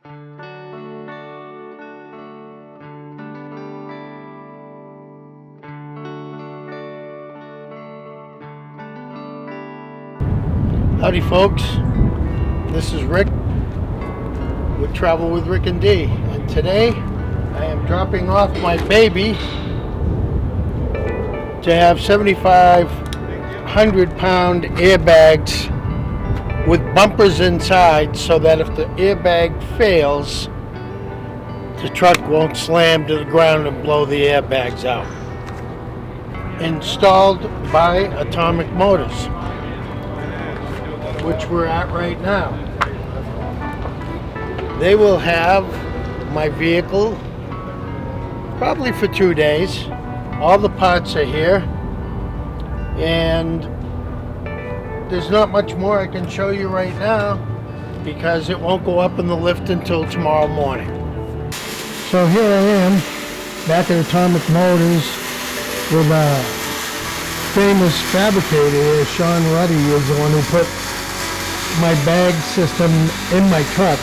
Howdy folks, this is Rick with Travel with Rick and D, and today I am dropping off my baby to have 7,500 pound airbags with bumpers inside so that if the airbag fails, the truck won't slam to the ground and blow the airbags out. Installed by Atomic Motors, which we're at right now. They will have my vehicle probably for 2 days. All the parts are here, and there's not much more I can show you right now because it won't go up in the lift until tomorrow morning. So here I am back at Atomic Motors with a famous fabricator here. Sean Ruddy is the one who put my bag system in my truck,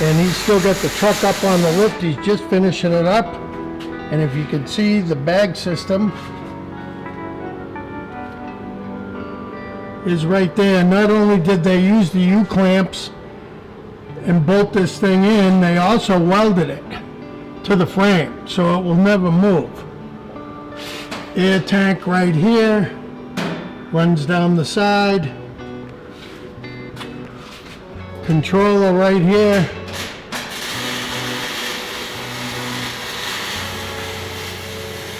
and he's still got the truck up on the lift. He's just finishing it up, and if you can see, the bag system is right there. Not only did they use the U-clamps and bolt this thing in, they also welded it to the frame so it will never move. Air tank right here, runs down the side. Controller right here.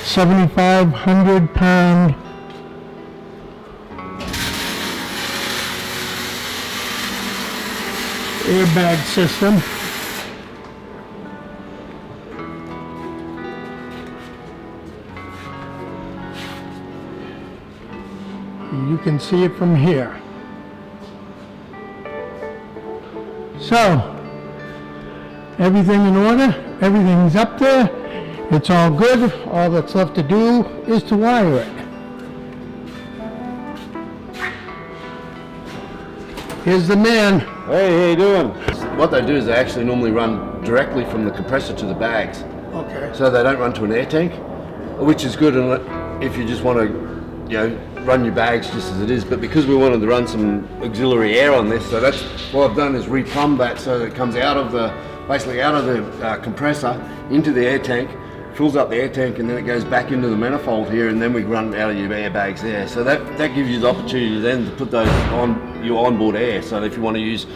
$7,500 pound airbag system. You can see it from here. So, everything in order, everything's up there, it's all good. All that's left to do is to wire it. Here's the man. Hey, how you doing? What they do is they actually normally run directly from the compressor to the bags. Okay. So they don't run to an air tank, which is good if you just want to, run your bags just as it is. But because we wanted to run some auxiliary air on this, so that's what I've done is replumbed that so that it comes out of the, basically out of the compressor into the air tank, fills up the air tank, and then it goes back into the manifold here, and then we run out of your airbags there. So that gives you the opportunity then to put those on your onboard air. So if you want to use,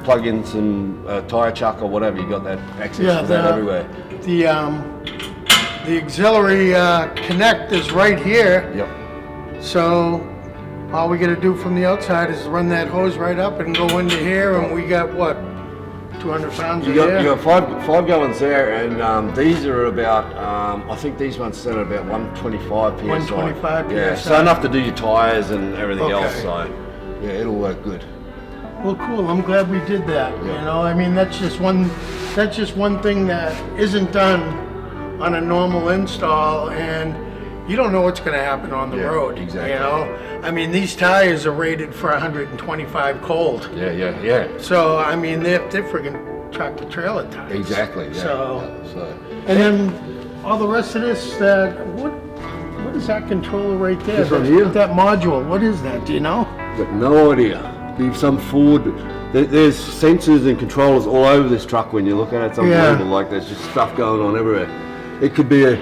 plug in some tire chuck or whatever, you got that access to that everywhere. The auxiliary connect is right here. Yep. So all we got to do from the outside is run that hose right up and go into here, and we got what, 200 pounds of air? You got five gallons there, and these are about, I think these ones set at about 125 psi. 125 psi. Yeah, so enough to do your tires and everything else. So yeah, it'll work good. Well, cool. I'm glad we did that. Yeah. I mean, that's just one thing that isn't done on a normal install, and you don't know what's going to happen on the road. Exactly. I mean, these tires are rated for 125 cold. Yeah. So I mean, they're friggin' tractor trailer tires. Exactly. Yeah. So and then all the rest of this, what is that controller right there? This one here? That module. What is that? Do you know? Got no idea. Be some Ford. There's sensors and controllers all over this truck when you look at it. It's unbelievable. Like there's just stuff going on everywhere. It could be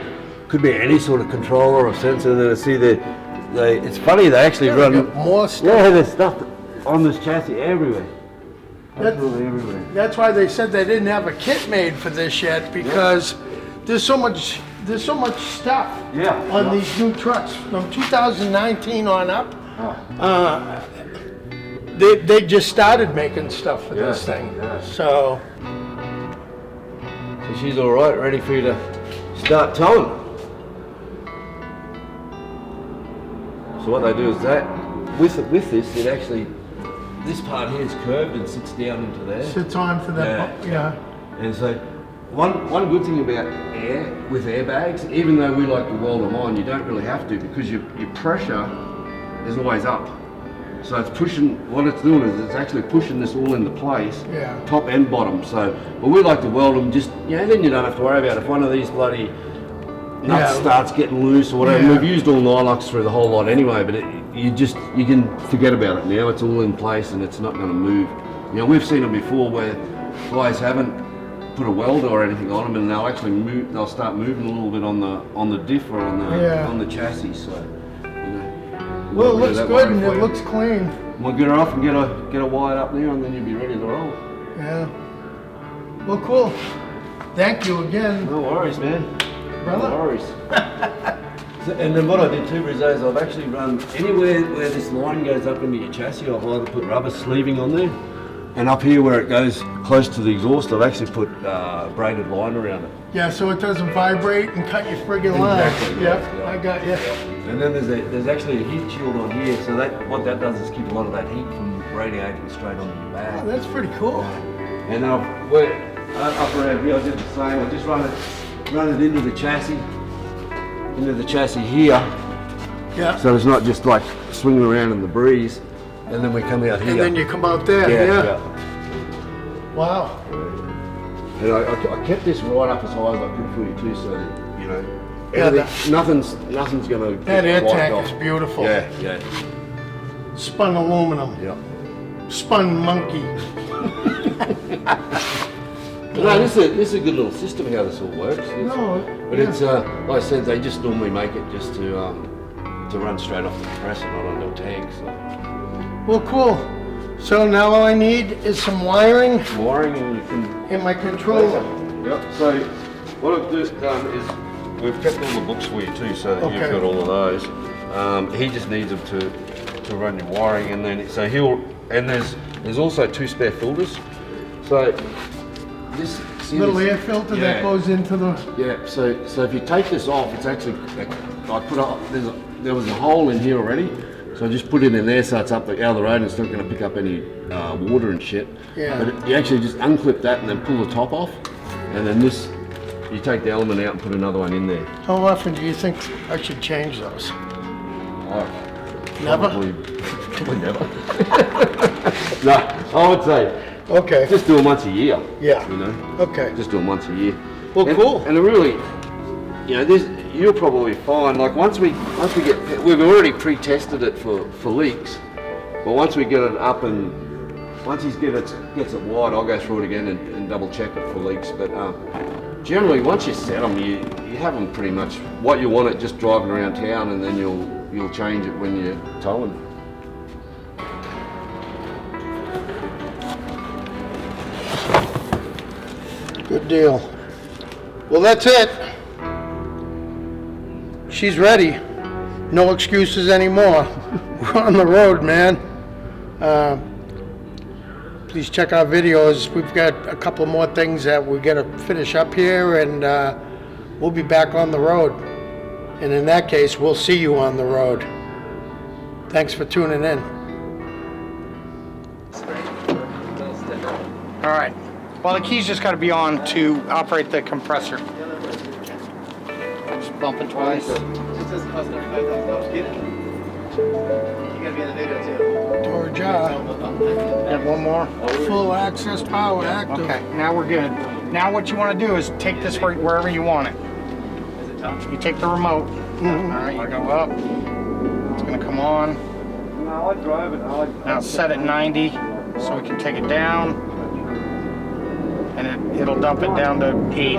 any sort of controller or sensor. And then I see it's funny, they actually run more stuff. Yeah, there's stuff on this chassis everywhere. Absolutely everywhere. That's why they said they didn't have a kit made for this yet, because there's so much stuff on these new trucks from 2019 on up. They just started making stuff for this thing. So she's all right, ready for you to start towing. So what they do is that with this, it actually, this part here is curved and sits down into there. Sits on for that. And so one good thing about with airbags, even though we like to weld them on, you don't really have to, because your pressure is always up. So it's pushing, what it's doing is it's actually pushing this all into place, top and bottom. So, but we like to weld them just, then you don't have to worry about if one of these bloody nuts starts getting loose or whatever. We've used all Nylox through the whole lot anyway, but you can forget about it now. It's all in place and it's not going to move. We've seen them before where guys haven't put a welder or anything on them, and they'll actually move. They'll start moving a little bit on the diff or on the chassis. So, well, it looks good and it looks clean. We'll get her off and get her wired up there, and then you'll be ready to roll. Yeah. Well, cool. Thank you again. No worries, man. Brother. No worries. And then what I did too is I've actually run anywhere where this line goes up into your chassis. I've either put rubber sleeving on there, and up here where it goes close to the exhaust, I've actually put braided line around it. Yeah, so it doesn't vibrate and cut your friggin' line. Exactly. Yep, I got you. And then there's actually a heat shield on here, so what that does is keep a lot of that heat from radiating straight onto your bag. Oh, that's pretty cool. And up around here, I did the same. I just run it into the chassis here. Yeah. So it's not just like swinging around in the breeze, and then we come out here. And then you come out there. Yeah. Wow. And I kept this right up as high as I could for you too, so that, nothing's gonna get that air wiped tank off. is beautiful. Yeah. Spun aluminum. Yeah. Spun monkey. No, this is a good little system how this all works. It's like I said, they just normally make it just to run straight off the compressor, not onto a tank. So. Well, cool. So now all I need is some wiring. Wiring, and you can. In my controller. Yep. So what I've done is we've kept all the books for you too, so that you've got all of those. He just needs them to run your wiring, and then there's also 2 spare filters. So this little air filter that goes into the. Yeah. So if you take this off, it's actually there was a hole in here already. So I just put it in there so it's up out of the road and it's not going to pick up any water and shit. Yeah. But you actually just unclip that and then pull the top off, and then you take the element out and put another one in there. How often do you think I should change those? Never? Probably never. No, I would say just do them once a year. Yeah. Okay. Just do them once a year. Well, cool. And it really, you'll probably find, like once we've already pre-tested it for leaks, but once we get it up and once he gets it wide, I'll go through it again and double check it for leaks. But generally, once you set them, you have them pretty much what you want it, just driving around town, and then you'll change it when you're towing. Good deal. Well, that's it. She's ready. No excuses anymore. We're on the road, man. Please check our videos. We've got a couple more things that we're gonna finish up here, and we'll be back on the road. And in that case, we'll see you on the road. Thanks for tuning in. All right. Well, the key's just got to be on to operate the compressor. Just bump it twice. It says it costs $95,000. Get it. You gotta be in the video too. Door jar. And one more. Full access power active. Okay, now we're good. Now what you want to do is take this wherever you want it. Is it tough? You take the remote. All right, you go up. It's going to come on. No, I drive it. Now set it 90 so we can take it down. And it'll dump it down to 80,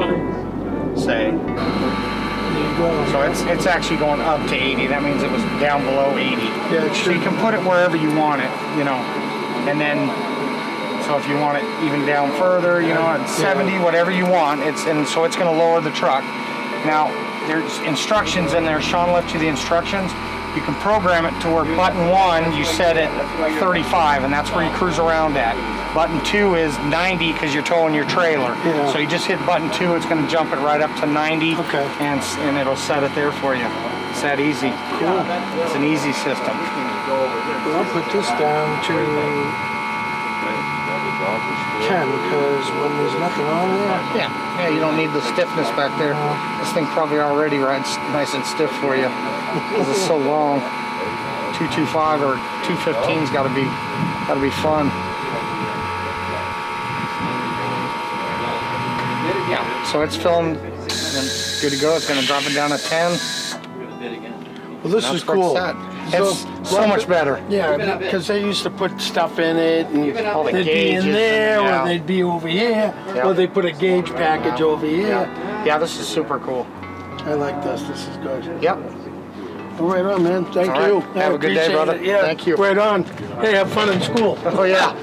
say. So it's actually going up to 80. That means it was down below 80. Yeah, So you can put it wherever you want it, and then, so if you want it even down further, at 70, whatever you want, so it's going to lower the truck. Now, there's instructions in there. Sean left you the instructions. You can program it to where button 1, you set it 35, and that's where you cruise around at. Button 2 is 90 because you're towing your trailer. Yeah. So you just hit button 2, it's going to jump it right up to 90, and it'll set it there for you. It's that easy. Cool. It's an easy system. I'll put this down to 10 because when there's nothing on there. Yeah, you don't need the stiffness back there. This thing probably already rides nice and stiff for you because it's so long. 225 or 215's gotta be fun. Yeah, so it's filmed and good to go. It's gonna drop it down to 10. Well, this is cool. It's so much better. Yeah, because they used to put stuff in it, and All the they'd be gauges in there, and- yeah. or they'd be over here, or they put a gauge package over here. Yeah, this is super cool. I like this. This is good. Yep. Well, right on, man. Thank All right. you. Have I a good day, appreciate brother. it. Yeah. Thank you. Right on. Hey, have fun in school. Oh yeah.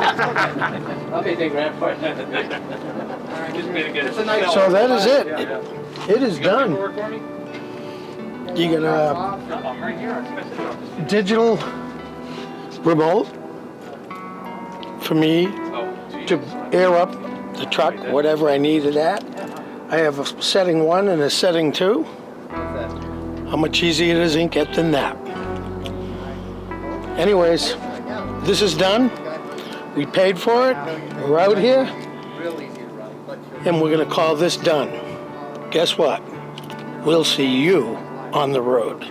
I'll be taking that part. It's a nice. So that is it. It is done. You got a digital remote for me to air up the truck, whatever I need it at. I have a setting 1 and a setting 2. How much easier it is to get than that. Anyways, this is done. We paid for it. We're out here. And we're gonna call this done. Guess what? We'll see you on the road.